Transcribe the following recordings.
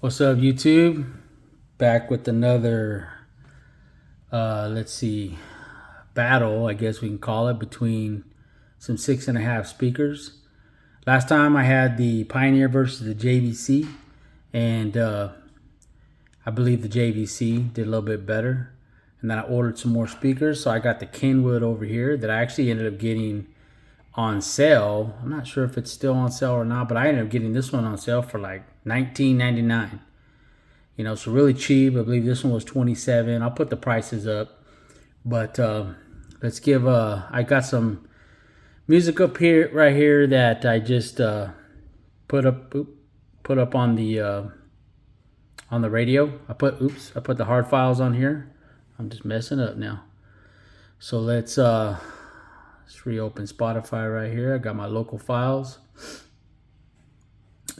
What's up, YouTube? Back with another, let's see, battle, I guess we can call it, between some 6.5 speakers. Last time I had the Pioneer versus the JVC, and I believe the JVC did a little bit better. And then I ordered some more speakers, so I got the Kenwood over here that I actually ended up getting on sale. I'm not sure if it's still on sale or not, but I ended up getting this one on sale for like $19.99. You know, so really cheap. I believe this one was $27. I'll put the prices up, but let's give. I got some music up here, right here, that I just put up on the radio. I put the hard files on here. I'm just messing up now. So let's reopen Spotify right here. I got my local files.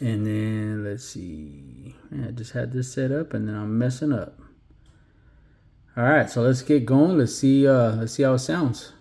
And then let's see. Yeah, I just had this set up and then I'm messing up. All right, so let's get going. Let's see how it sounds.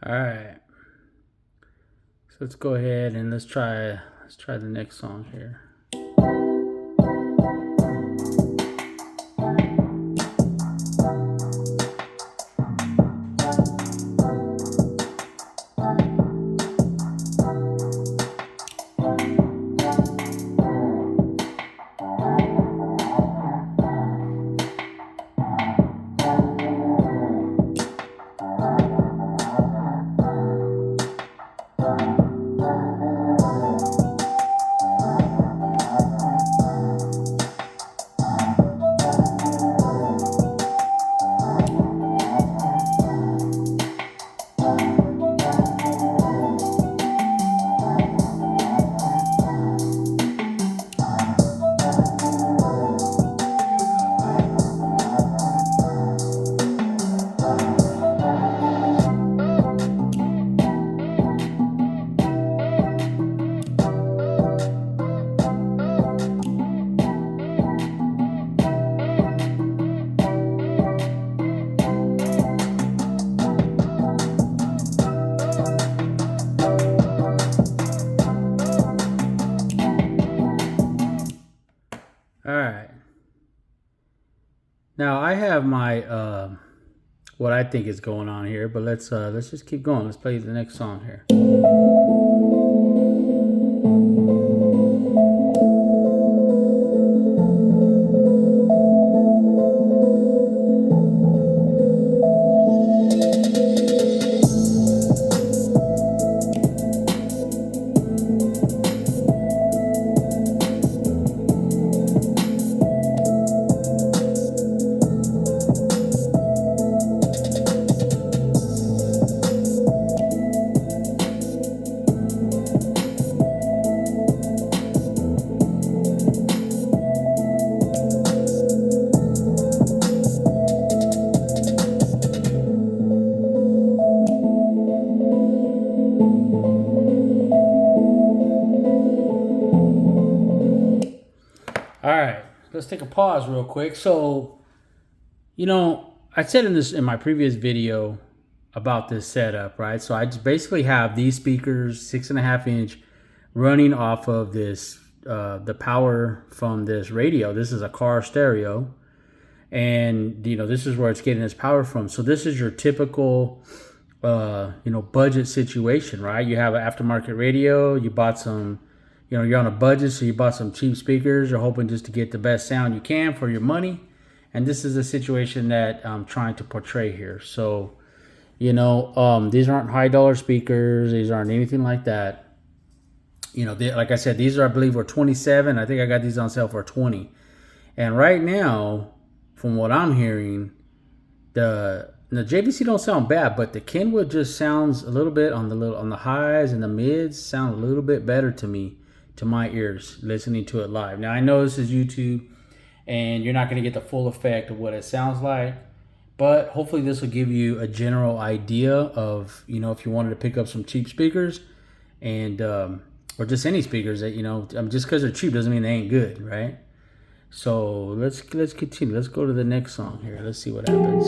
All right, so let's go ahead and let's try the next song here. All right. Now I have my what I think is going on here, but let's just keep going. Let's play the next song here. All right, let's take a pause real quick. So, you know, I said in my previous video about this setup, right? So I just basically have these speakers, 6.5 inch, running off of this the power from this radio. This is a car stereo, and you know, this is where it's getting its power from. So this is your typical budget situation, right? You have an aftermarket radio, you bought some, you're on a budget, so you bought some cheap speakers, you're hoping just to get the best sound you can for your money. And this is a situation that I'm trying to portray here. So, these aren't high dollar speakers, these aren't anything like that. Like I said, these are, I believe, were 27. I think I got these on sale for 20. And right now, from what I'm hearing, the JVC don't sound bad, but the Kenwood just sounds a little bit on the highs and the mids sound a little bit better to me, to my ears, listening to it live. Now I know this is YouTube, and you're not going to get the full effect of what it sounds like, but hopefully this will give you a general idea of if you wanted to pick up some cheap speakers, and or just any speakers that just because they're cheap doesn't mean they ain't good, right? So let's continue. Let's go to the next song here. Let's see what happens.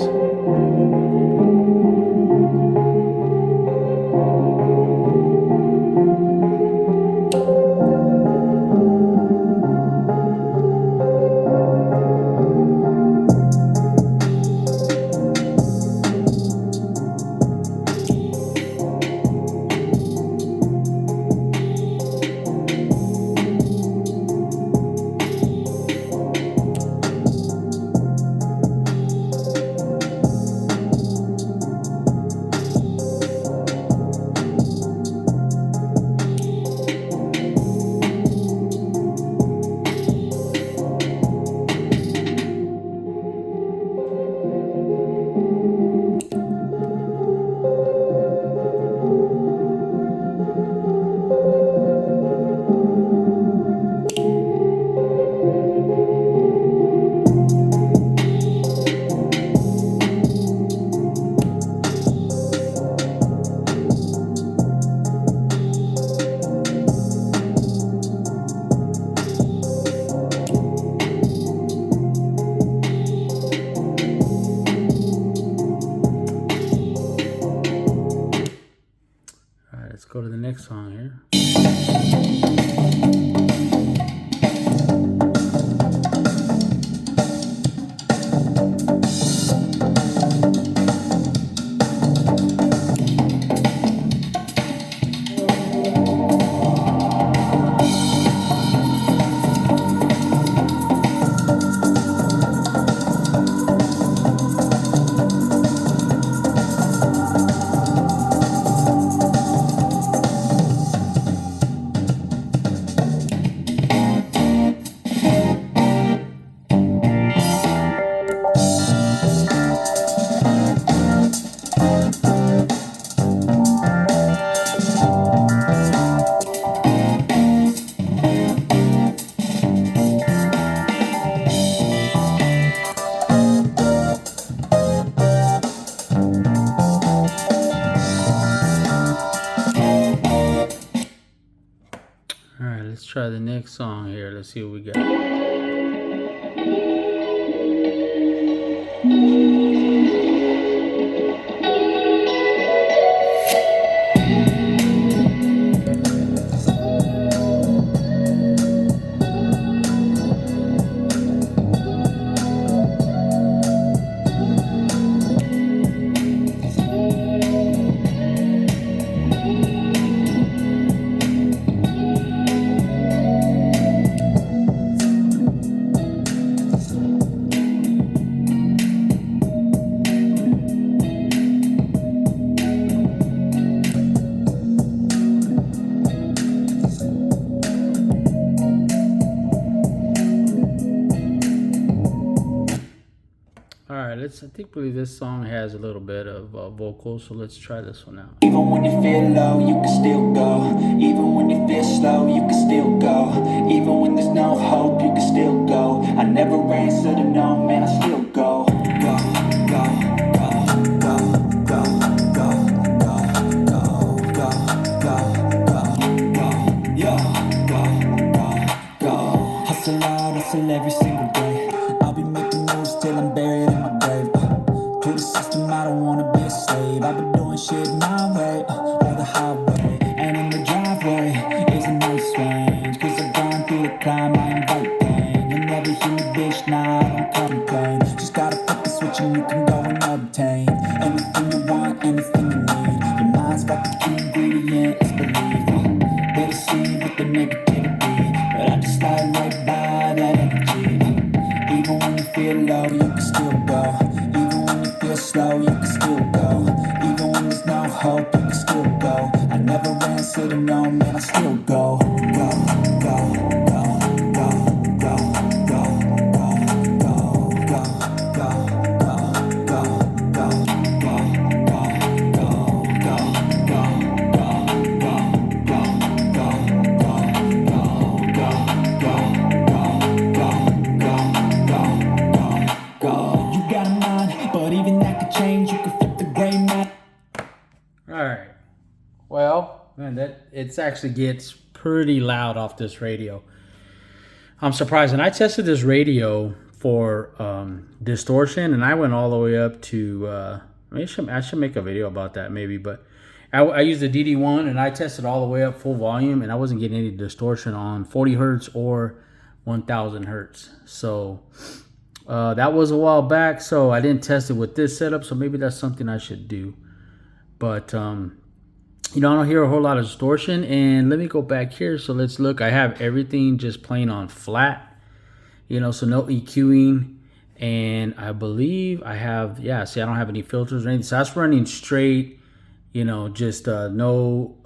Let's go to the next song here. All right, let's try the next song here. Let's see what we got. All right, I believe this song has a little bit of vocals, so let's try this one out. Even when you feel low, you can still go. Even when you feel slow, you can still go. Even when there's no hope, you can still go. I never answer to no, man, I still go. Go, go, go, go, go, go, go, go, go, go, go, yeah, go. Hustle hard, hustle every single day. I'll be making moves till I'm buried in my grave. To the system, I don't wanna be a slave. I've been doing shit my way, or the highway. And in the driveway is a nice range, cause I've gone through the climb, I invite pain. You'll never hear me, bitch, nah, I don't complain. Just gotta flip the switch and you can go and obtain anything you want, anything you need. slow, you can still go. Even when there's no hope, you can still go. I never answer to no, man, I still go. Go, go, go, go, go, go, go, go, go, go, go, go, go. You got a mind, but even that could change. You could flip the gray matter. All right. Well, man, it actually gets pretty loud off this radio. I'm surprised. And I tested this radio for distortion, and I went all the way up to. I should make a video about that maybe, but I used the DD1 and I tested all the way up full volume, and I wasn't getting any distortion on 40 hertz or 1000 hertz. So that was a while back, so I didn't test it with this setup. So maybe that's something I should do. But you know, I don't hear a whole lot of distortion. And let me go back here. So let's look. I have everything just playing on flat, you know, so no EQing. And I believe I have, yeah, see, I don't have any filters or anything. So that's running straight, you know, just no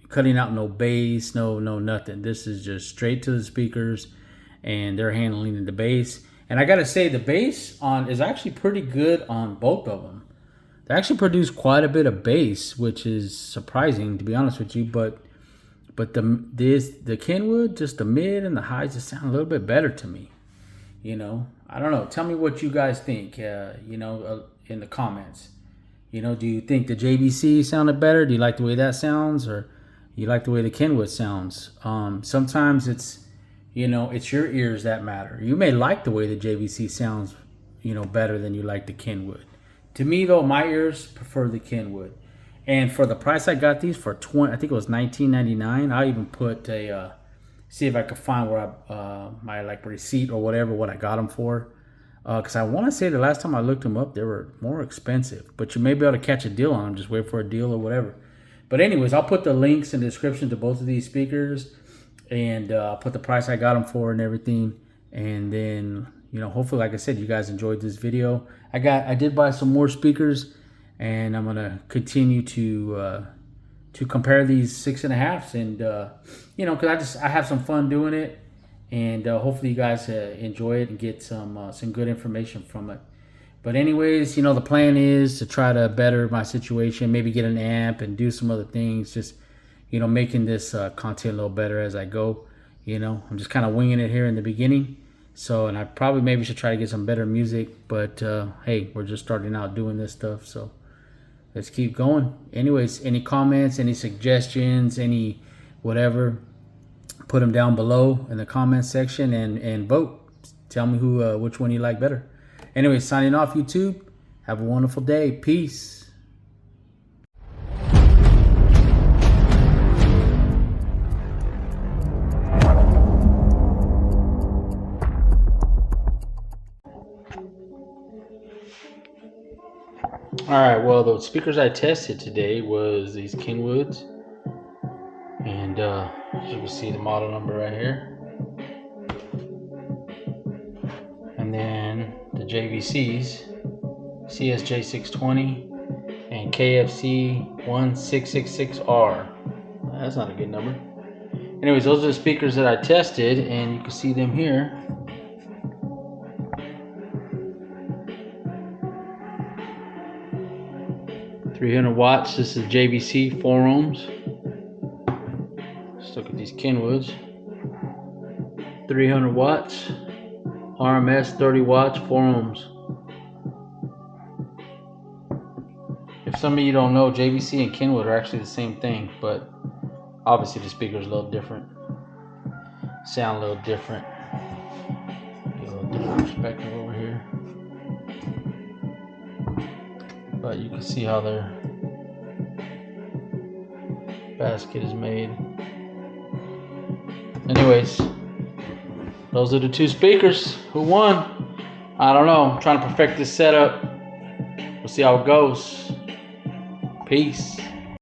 cutting out no bass, no nothing. This is just straight to the speakers, and they're handling the bass. And I gotta say, the bass on is actually pretty good on both of them. They actually produce quite a bit of bass, which is surprising, to be honest with you. But the Kenwood, just the mid and the highs, just sound a little bit better to me. You know, I don't know. Tell me what you guys think. You know, in the comments. You know, do you think the JVC sounded better? Do you like the way that sounds, or you like the way the Kenwood sounds? Sometimes it's, you know, it's your ears that matter. You may like the way the JVC sounds, you know, better than you like the Kenwood. To me, though, my ears prefer the Kenwood. And for the price I got these for, I think it was $19.99. I even put a, see if I could find where my like receipt or whatever, what I got them for. Because I want to say the last time I looked them up, they were more expensive. But you may be able to catch a deal on them. Just wait for a deal or whatever. But anyways, I'll put the links in the description to both of these speakers. And I'll put the price I got them for and everything. And then, you know, hopefully, like I said, you guys enjoyed this video. I did buy some more speakers, and I'm gonna continue to compare these 6.5s, and you know, because I have some fun doing it, and hopefully you guys enjoy it and get some good information from it. But anyways, you know, the plan is to try to better my situation, maybe get an amp and do some other things, just, you know, making this content a little better as I go. You know, I'm just kind of winging it here in the beginning. So, and I probably maybe should try to get some better music, but hey, we're just starting out doing this stuff, so let's keep going. Anyways, any comments, any suggestions, any whatever, put them down below in the comment section and vote. Tell me which one you like better. Anyways, signing off, YouTube. Have a wonderful day. Peace. Alright, well, the speakers I tested today was these Kenwoods, and as you can see, the model number right here, and then the JVCs CS-J620 and KFC-1666R. That's not a good number. Anyways, those are the speakers that I tested, and you can see them here. $300 watts. This is JVC 4 ohms. Let's look at these Kenwoods. 300 watts. RMS 30 watts, 4 ohms. If some of you don't know, JVC and Kenwood are actually the same thing, but obviously the speaker is a little different. Sound a little different. Get a little different perspective over here. But you can see how their basket is made. Anyways, those are the two speakers. Who won? I don't know. I'm trying to perfect this setup. We'll see how it goes. Peace.